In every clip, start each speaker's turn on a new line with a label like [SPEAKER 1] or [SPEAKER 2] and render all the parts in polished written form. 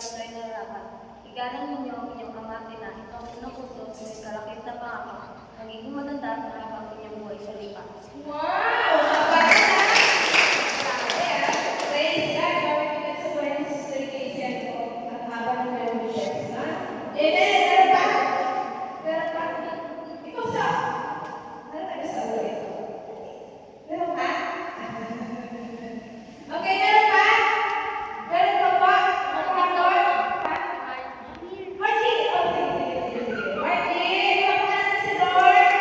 [SPEAKER 1] tunay na lahat. Igalang ninyo ang inyong ama at ina, ito ang unang utos na may kalakip na pangako. Nagiging maganda at mahaba ang inyong buhay sa lipa.
[SPEAKER 2] Wow! Sabi praise God. Gawin ko na sa buhay ni Sister Casey ko. Ang haba ng memories na. Amen! Meron pa? Meron pa? Ikaw sa? Ano tayo sa ulit? Meron pa? Okay, meron pa? Meron pa ba? Makakador? Margie! Okay, sige. Margie! Ikaw pa na si Lord.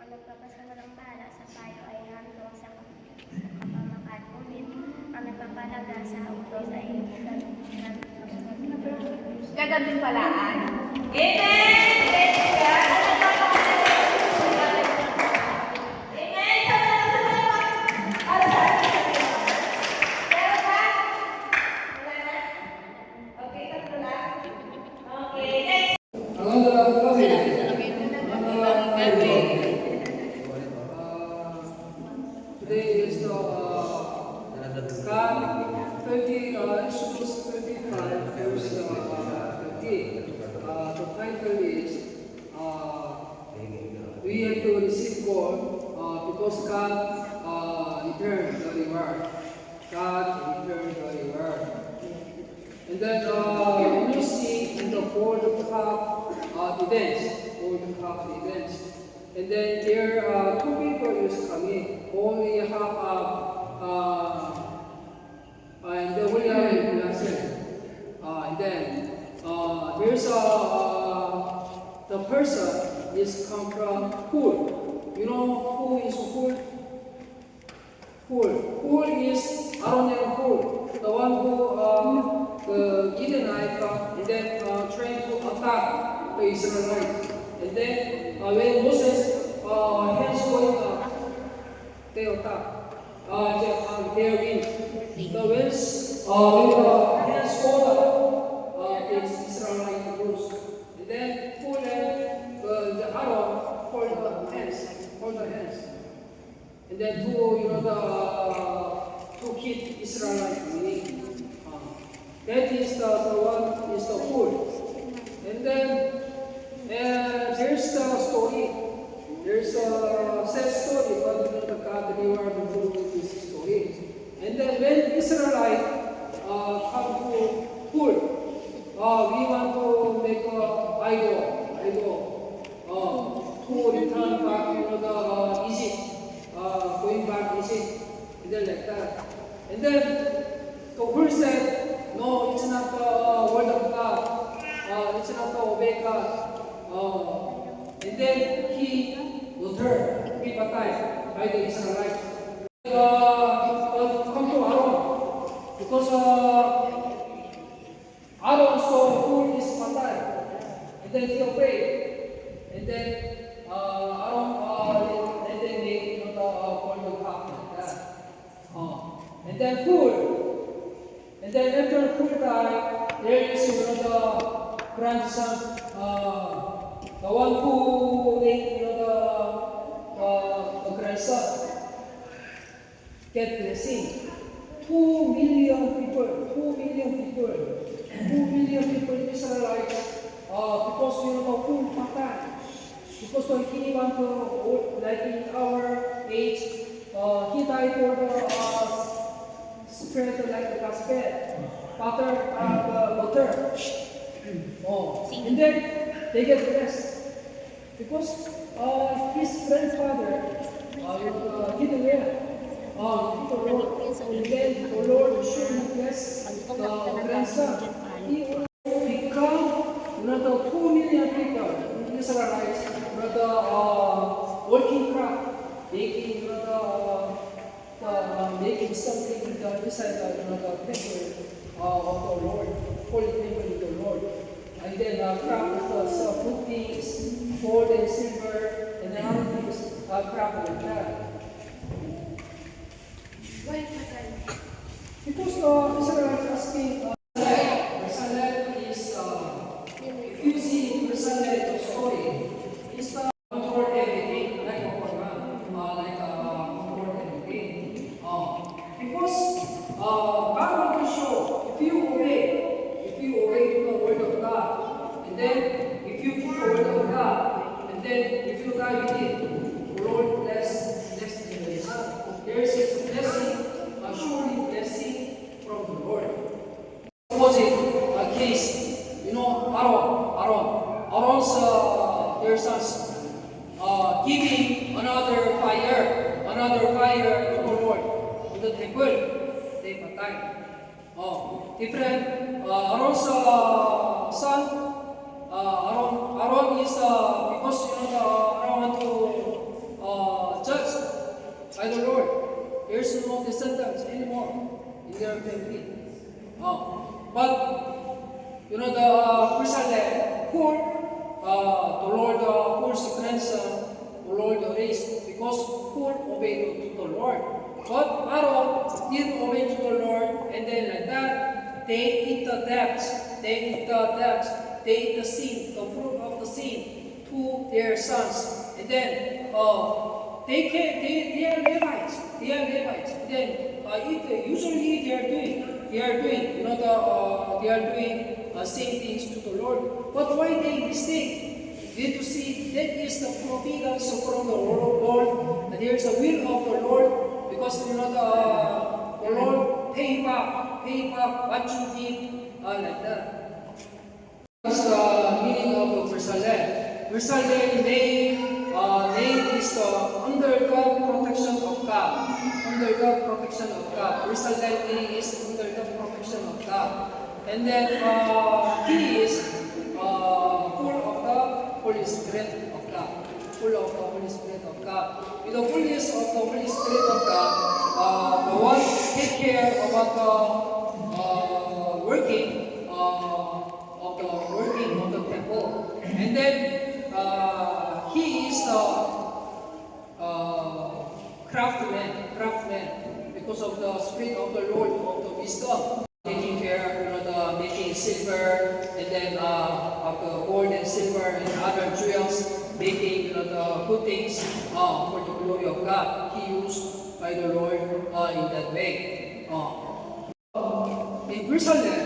[SPEAKER 3] Ang nagpapasamalang bahala sa payo ay handong sa kapamakan. Ngunit ang nagpapalaga sa utos ay
[SPEAKER 2] Gagandang palaan. Amen! Praise God! Amen! Meron pa? Wala na? Okay, tatlo lang. Okay, next.
[SPEAKER 4] Today is the God 30, Exodus 35, verse 30. The title is we have to receive God because God returned the reward. God returned the reward. And then when you see in the World Cup events, and then there are two people is coming, only half and the William lesson. And then there's the person is come from Hur. You know who is Hur? Hur is Aaron and Hur, the one who the Gideonite and then trained to attack the Israelites. And then when Moses hands going up, they attack. They win. The winds when the hands go up, the Israelite lose. And then Hur and the Aaron hold the hands. And then to keep Israelite winning. That is the one is the Hur. And then there's the story. There's a sad story, but God reward through this story. And then when Israelite come to Hur, we want to make a idol, to return back the Egypt, going back Egypt, and then like that. And then the Hur said, no, it's not the word of God. It's not the obey God. And then he will turn, be baptized by the Israelites. Come to Aaron, because Aaron saw who is baptized, and then he obeyed. And then Aaron, and then they the golden calf like that. And then and then after Hur died, there is the grandson, the one who made the grandson get blessing. 2 million people, 2 million people in Israelites, because the whole pattern, because he want to, like in our age, he died for the spread like the gospel, butter. And then they get blessed because his grandfather did well. And then the Lord should bless the grandson. He will become the 2 million people in Israelites, working craft, making making something beside the temple of the Lord, holy temple of the Lord. And then craft was good things, gold and silver, and then other things craft like that. Because Israel is asking, Israel is using Israel story. It's control everything, like a program, like control everything. Because temple, they patay. Different. Aaron's son, Aaron is because Aaron want to judge by the Lord. There's no descendants anymore in their family. But the Jerusalem, Hur, the Lord, Hur's grandson, the Lord raised because Hur obeyed to the Lord. But Aaron didn't obey to the Lord, and then like that, they eat the debts, they eat the sin, the fruit of the sin to their sons. And then they are Levites. And then usually they are doing same things to the Lord. But why they mistake? We need to see that is the providence from the Lord. And there is the will of the Lord, because the Lord pay back what you did, like that. That's the meaning of Jerusalem. Jerusalem name is under the protection of God. Under the protection of God. Jerusalem name is under the protection of God. And then he is full of the Holy Spirit of God. Full of the Holy Spirit of God. With the fullness of the Holy Spirit of God, the one take care about the working of the temple. And then he is the craftsman because of the Spirit of the Lord of the wisdom. Taking care, making silver, and then of the gold and silver and other jewels, making the good things for the glory of God. He used by the Lord in that way. In Jerusalem,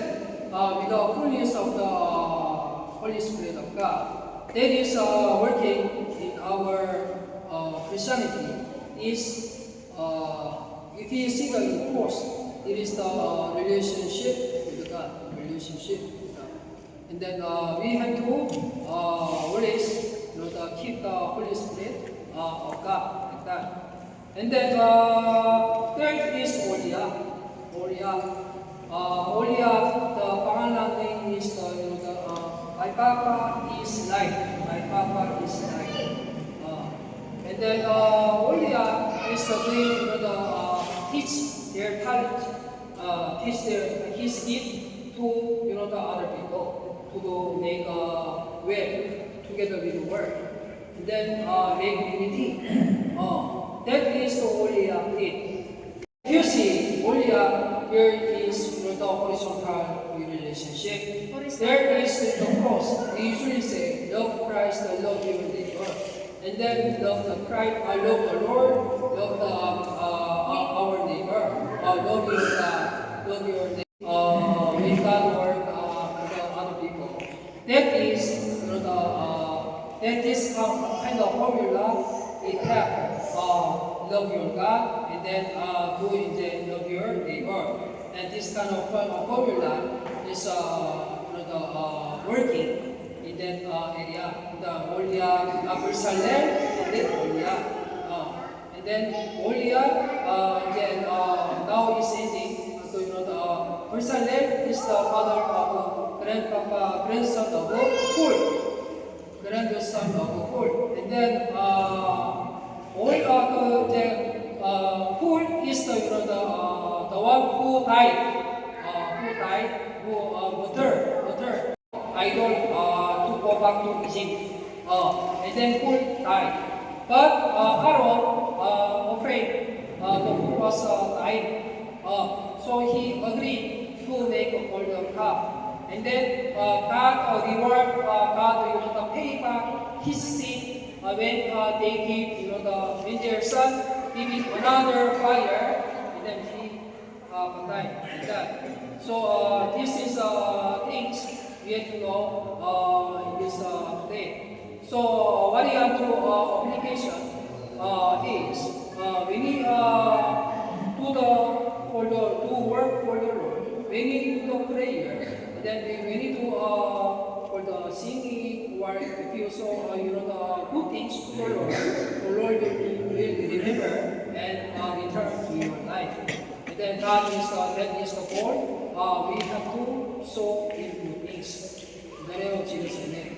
[SPEAKER 4] with the fullness of the Holy Spirit of God, that is working in our Christianity. If you see the course, it is the relationship with God. And then we have to always keep the Holy Spirit of God like that. And then third is Olia. The pangalan name is my Papa is light. And then Olia is the way teach their talent, teach his gift to the other people to make well together with the world. And then make unity. That is the Olia thing. If you see Olia, there is the horizontal relationship. There is the cross. We usually say, love Christ, love your neighbor. And then love the Christ, I love the Lord, love our neighbor, love your God, love your neighbor. With God work with other people. That is kind of formula. It have love your God, and then love your neighbor. And this kind of formula is working in that area, the Olia, Jerusalem, and then Olia. And then Olia, now is ending. So Jerusalem is the father of grandson of Hur. Grandson of Hur. And then Hur is the one who died. Water. Idol to go back to Egypt. And then Hur died. But Aaron afraid the Hur was dying. So he agreed to make a golden calf. And then God pay back his sin when they give when their son giving another fire, and then he died like that. So this is things we have to know in this today. So what you have to application is we need do work for the Lord. We need to do prayer. And then we need to for the singing, or if you saw the good things to the Lord will remember and return to your life. then that is the board. We have to soak in ink. 기다려 지겠어요.